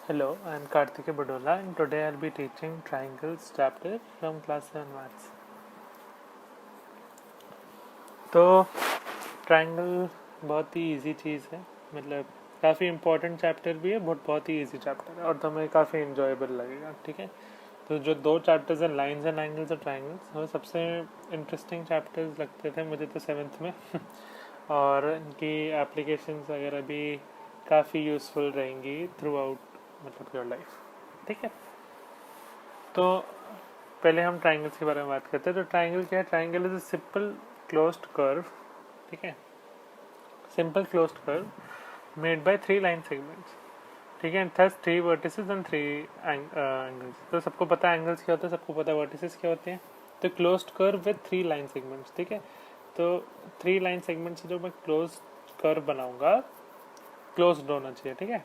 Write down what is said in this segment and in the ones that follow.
Hello, I am Karthike Badola and today I'll be teaching triangles chapter from class 7 maths. तो triangle बहुत ही easy चीज़ है, मतलब काफ़ी important chapter भी है, बहुत ही इजी चैप्टर है और तुम्हें काफ़ी इन्जॉयबल लगेगा. ठीक है, तो जो दो चैप्टर्स हैं लाइंस एंड एंगल्स और ट्रायंगल्स, वो सबसे इंटरेस्टिंग चैप्टर्स लगते थे मुझे तो 7th में और इनकी एप्लीकेशंस वगैरह भी काफ़ी यूज़फुल रहेंगी थ्रू आउट मतलब योर लाइफ. ठीक है, तो पहले हम ट्राइंगल्स के बारे में बात करते हैं. तो ट्राइंगल क्या है? Triangle is a simple closed curve. ठीक है, simple closed curve made by 3 line segments. ठीक है, थस 3 वर्टिसेस एंड 3 एंगल्स. तो सबको पता है एंगल्स क्या होता है, सबको पता है वर्टिसेस क्या होते हैं. तो closed curve with 3 line segments. ठीक है, तो 3 लाइन सेगमेंट से जो मैं क्लोज कर्व बनाऊंगा, क्लोज्ड होना चाहिए. ठीक है,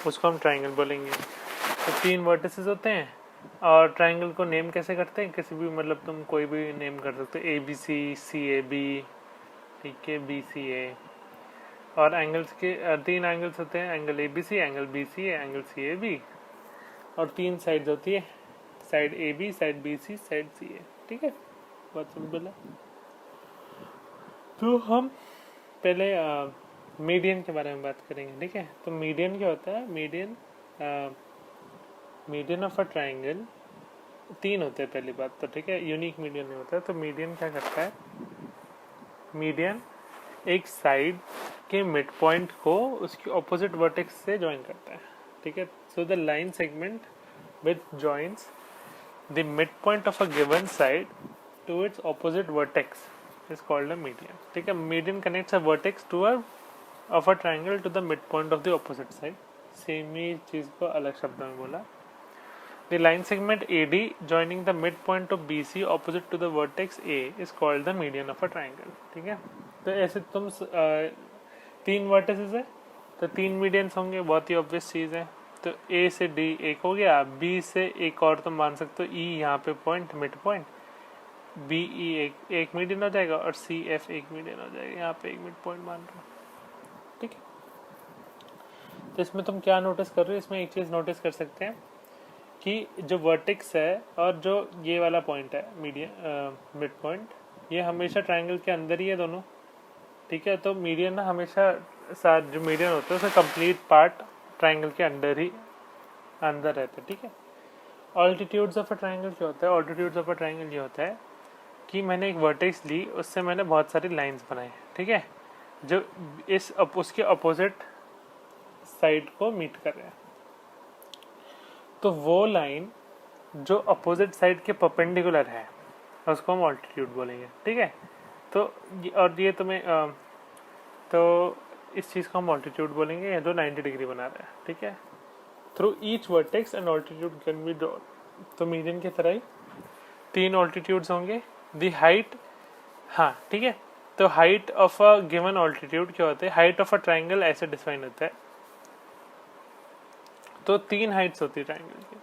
उसको हम ट्राइंगल बोलेंगे. तो 3 वर्टिसेस होते हैं और ट्राइंगल को नेम कैसे करते हैं? किसी भी मतलब तुम कोई भी नेम कर सकते हो, ABC, CAB. ठीक है, BCA. और एंगल्स के 3 एंगल्स होते हैं, angle ABC, angle BCA, angle CAB. और 3 साइड्स होती है, side AB, side BC, side CA. ठीक है, बहुत सिंपल है. तो हम पहले मीडियन के बारे में बात करेंगे. ठीक है, तो मीडियन क्या होता है? मीडियन ऑफ अ ट्राइंगल 3 होते हैं पहली बात तो. ठीक है, यूनिक मीडियन नहीं होता है. तो मीडियन क्या करता है? मीडियन एक साइड के मिड पॉइंट को उसकी ऑपोजिट वर्टेक्स से ज्वाइन करता है. ठीक है, so the line segment which joins the mid point of a given side to its opposite vertex is called a median. ठीक है, median connects a vertex to a of a triangle to the mid point of the opposite side. Same ही चीज को अलग शब्दों में बोला. The line segment AD joining the midpoint of BC opposite to the vertex A is called the median of a triangle. ठीक है, तो ऐसे तुम 3 वर्टिसेस है तो 3 मीडियंस होंगे, बहुत ही ऑब्वियस चीज़ है. तो A से D एक हो गया, B से एक और तुम मान सकते हो E यहाँ पे पॉइंट, मिड पॉइंट. BE एक मीडियन हो जाएगा और CF एक मीडियन हो जाएगा. यहाँ पे एक मिड पॉइंट मान रहा हूँ. ठीक है, तो इसमें तुम क्या नोटिस कर रहे हो? इसमें एक चीज़ नोटिस कर सकते हैं कि जो वर्टेक्स है और जो ये वाला पॉइंट है मीडियन मिड पॉइंट, ये हमेशा ट्रायंगल के अंदर ही है दोनों. ठीक है, तो मीडियन ना हमेशा साथ जो मीडियन होता है उसका कंप्लीट पार्ट ट्रायंगल के अंदर ही अंदर रहता है. ठीक है, ऑल्टीट्यूड्स ऑफ अ ट्रायंगल क्या होता है? ऑल्टीट्यूड्स ऑफ अ ट्रायंगल ये होता है कि मैंने एक वर्टेक्स ली, उससे मैंने बहुत सारी लाइंस बनाई. ठीक है, जो उसके अपोजिट साइड को मीट कर रहे हैं. तो वो लाइन जो अपोजिट साइड के परपेंडिकुलर है उसको हम ऑल्टीट्यूड बोलेंगे. ठीक है, तो और ये तुम्हें तो इस चीज़ को हम ऑल्टीट्यूड बोलेंगे जो 90 डिग्री बना रहा है. ठीक है, through each vertex and altitude can be drawn. तो मीडियन की तरह ही 3 ऑल्टीट्यूड्स होंगे. दी हाइट, हाँ ठीक है, तो height of a given altitude क्या होते हैं? हाइट ऑफ अ ट्राइंगल ऐसे डिफाइन होता है. तो 3 हाइट्स होती है ट्राइंगल की.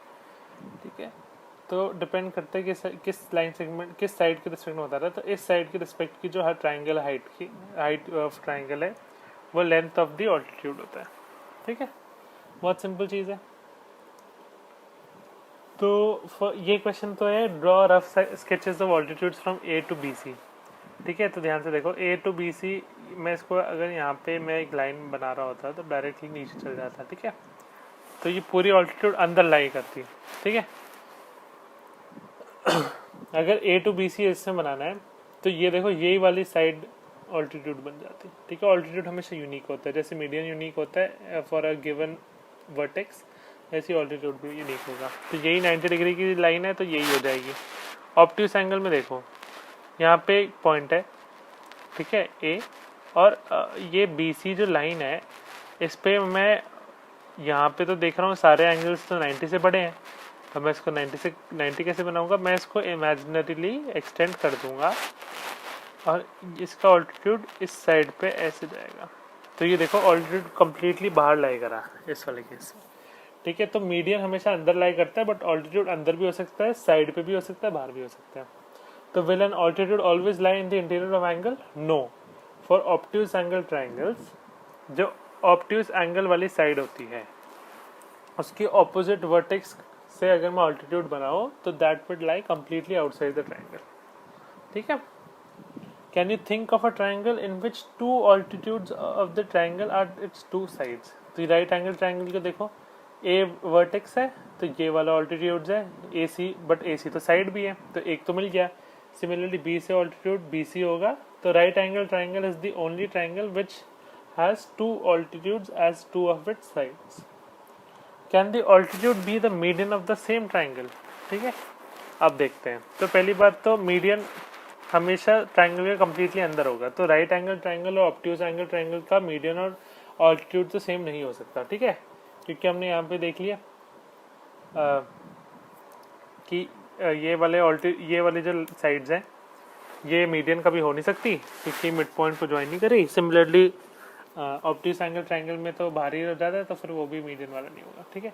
ठीक है, तो डिपेंड करता है कि किस लाइन सेगमेंट किस साइड के रिस्पेक्ट में बता रहा है. तो इस साइड के रिस्पेक्ट की जो हर ट्राइंगल हाइट ऑफ ट्राइंगल है वो लेंथ ऑफ द ऑल्टीट्यूड होता है. ठीक है, बहुत सिंपल चीज़ है. तो ये क्वेश्चन तो है draw rough sketches of altitudes from A to BC. ठीक है, तो ध्यान से देखो A to BC. मैं इसको अगर यहाँ पे मैं एक लाइन बना रहा होता तो डायरेक्टली नीचे चल जाता. ठीक है, तो ये पूरी ऑल्टीट्यूड अंदर लाई करती है. ठीक है, अगर A to BC इससे बनाना है तो ये देखो यही वाली साइड ऑल्टीट्यूड बन जाती है. ठीक है, ऑल्टीट्यूड हमेशा यूनिक होता है, जैसे मीडियन यूनिक होता है फॉर अ गिवन वर्टेक्स, ऐसी ऑल्टीट्यूड भी यूनिक होगा. तो यही 90 डिग्री की लाइन है तो यही हो जाएगी. ऑप्टिक्स एंगल में देखो यहाँ पे एक पॉइंट है. ठीक है, A और ये BC जो लाइन है इस पे मैं यहाँ पे तो देख रहा हूँ सारे एंगल्स तो 90 से बड़े हैं. तो मैं इसको 90 कैसे बनाऊंगा? मैं इसको इमेजिनरीली एक्सटेंड कर दूंगा और इसका ऑल्टीट्यूड इस साइड पे ऐसे जाएगा. तो ये देखो ऑल्टीट्यूड कंप्लीटली बाहर लाई करा इस वाले केस में. ठीक है, तो मीडियन हमेशा अंदर लाई करता है, बट ऑल्टीट्यूड अंदर भी हो सकता है, साइड पे भी हो सकता है, बाहर भी हो सकता है. तो will an altitude always lie in the interior of angle? No. For obtuse angle triangles, जो ऑब्ट्यूज एंगल वाली साइड होती है उसकी ऑपोजिट वर्टेक्स से अगर मैं ऑल्टीट्यूड बनाऊँ तो that would lie completely outside the triangle. ठीक है। Can you think of a triangle in which two altitudes of the triangle are its two sides. तो राइट एंगल ट्राइंगल को देखो, ए वर्टेक्स है तो ये वाला ऑल्टीट्यूड्स है ए सी, बट ए सी तो साइड भी है तो एक तो मिल गया। सिमिलरली बी से ऑल्टीट्यूड बी सी होगा, तो right angle triangle is the only triangle which has two altitudes as two of its sides. Can the altitude be the median of the same triangle. ठीक है, अब देखते हैं। तो पहली बात तो मीडियन हमेशा ट्राइंगल के कम्प्लीटली अंदर होगा, तो राइट एंगल ट्राइंगल और ऑब्ट्यूज एंगल ट्राइंगल का मीडियन और ऑल्टीट्यूड तो सेम नहीं हो सकता। ठीक है, क्योंकि हमने यहाँ पे देख लिया कि ये वाले जो साइड्स हैं ये मीडियन कभी हो नहीं सकती क्योंकि मिड पॉइंट को ज्वाइन नहीं करी। सिमिलरली ऑब्ट्यूज एंगल ट्राइंगल में तो भारी हो जाता है तो फिर वो भी मीडियन वाला नहीं होगा। ठीक है,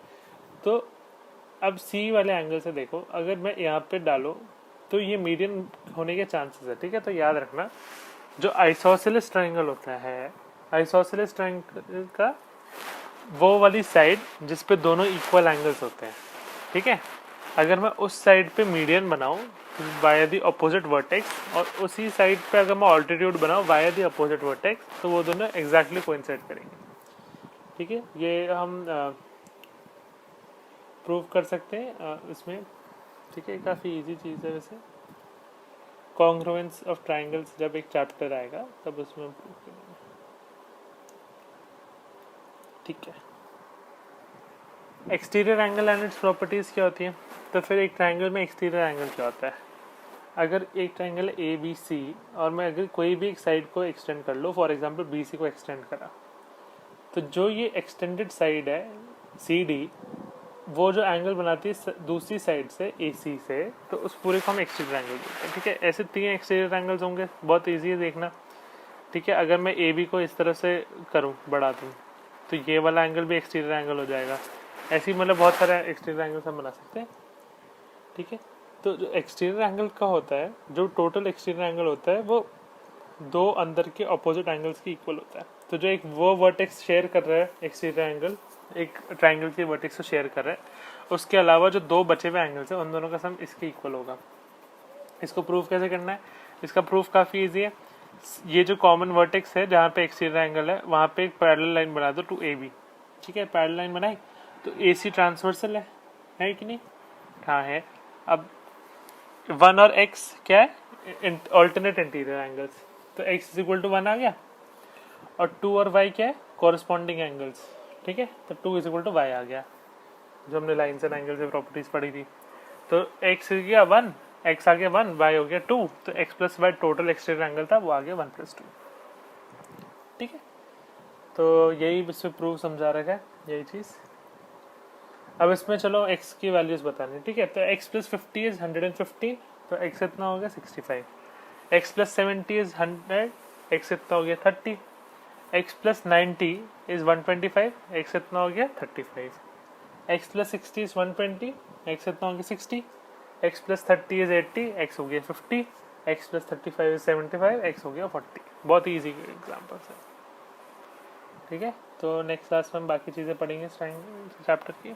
तो अब सी वाले एंगल से देखो, अगर मैं यहाँ पे डालो तो ये मीडियन होने के चांसेस है। ठीक है, तो याद रखना जो आइसोसेलेस ट्राइंगल होता है, आइसोसेलेस ट्राइंगल का वो वाली साइड जिस पे दोनों इक्वल एंगल्स होते हैं। ठीक है, अगर मैं उस साइड पे मीडियन बनाऊं वाया दी अपोजिट वर्टेक्स और उसी साइड पे अगर मैं ऑल्टीट्यूड बनाऊं वाया दी अपोजिट वर्टेक्स, तो वो दोनों एग्जैक्टली कोइंसाइड करेंगे। ठीक है, ये हम प्रूव कर सकते हैं इसमें। ठीक है, काफ़ी इजी चीज़ है वैसे। कॉन्ग्रुएंस ऑफ ट्राइंगल्स जब एक चैप्टर आएगा तब उसमें प्रूव करेंगे। ठीक है, exterior angle and it's properties क्या होती हैं। तो फिर एक ट्राइंगल में एक्सटीरियर एंगल क्या होता है। अगर एक ट्राइंगल ए बी सी और मैं अगर कोई भी एक साइड को एक्सटेंड कर लो, फॉर एग्जांपल बी सी को एक्सटेंड करा, तो जो ये एक्सटेंडेड साइड है सी डी, वो जो एंगल बनाती है दूसरी साइड से ए सी से, तो उस पूरे को हम एक्सटीरियर एंगल बोलते हैं। ठीक है, ऐसे 3 एक्सटीरियर एंगल्स होंगे, बहुत ईजी है देखना। ठीक है, अगर मैं ए बी को इस तरह से करूँ, बढ़ा दूँ, तो ये वाला एंगल भी एक्सटीरियर एंगल हो जाएगा। ऐसी मतलब बहुत सारे एक्सटीरियर एंगल्स हम बना सकते हैं। ठीक है, तो जो एक्सटीरियर एंगल का होता है, जो टोटल एक्सटीरियर एंगल होता है वो दो अंदर के अपोजिट एंगल्स की इक्वल होता है। तो जो एक वो वर्टेक्स शेयर कर रहा है एक्सटीरियर एंगल, एक ट्राइंगल के वर्टेक्स को शेयर कर रहा है, उसके अलावा जो दो बचे हुए एंगल्स हैं उन दोनों का सम इसके इक्वल होगा। इसको प्रूफ कैसे करना है, इसका प्रूफ काफ़ी ईजी है। ये जो कॉमन वर्टेक्स है जहाँ पे एक्सटीरियर एंगल है, वहाँ पे एक पैरेलल लाइन बना दो टू ए बी। ठीक है, पैरेलल लाइन बनाई तो ए सी ट्रांसवर्सल है कि नहीं। हाँ है। अब 1 और x क्या है, ऑल्टरनेट इंटीरियर एंगल्स, तो x इज इक्वल टू 1 आ गया, और 2 और y क्या है, कॉरस्पॉन्डिंग एंगल्स। ठीक है, तो 2 इज इक्वल टू y आ गया, जो हमने लाइन्स एंड एंगल से प्रॉपर्टीज पढ़ी थी। तो x हो गया 1, x आ गया 1, y हो गया 2, तो x plus y total exterior angle था, वो आ गया 1 + 2। ठीक है, तो यही इसमें प्रूफ समझा रखा है, यही चीज़। अब इसमें चलो x की वैल्यूज बतानी। ठीक है, तो x + 50 इज 115, तो x इतना हो गया 65। x + 70 इज 100, x इतना हो गया 30। x + 90 इज 125, x इतना हो गया 35। x + 60 इज 120, x इतना हो गया 60। x + 30 इज 80, x हो गया 50। x + 35 इज 75, x हो गया 40। बहुत ईजी एग्जाम्पल्स है। ठीक है, तो नेक्स्ट क्लास में हम बाकी चीज़ें पढ़ेंगे इस चैप्टर की।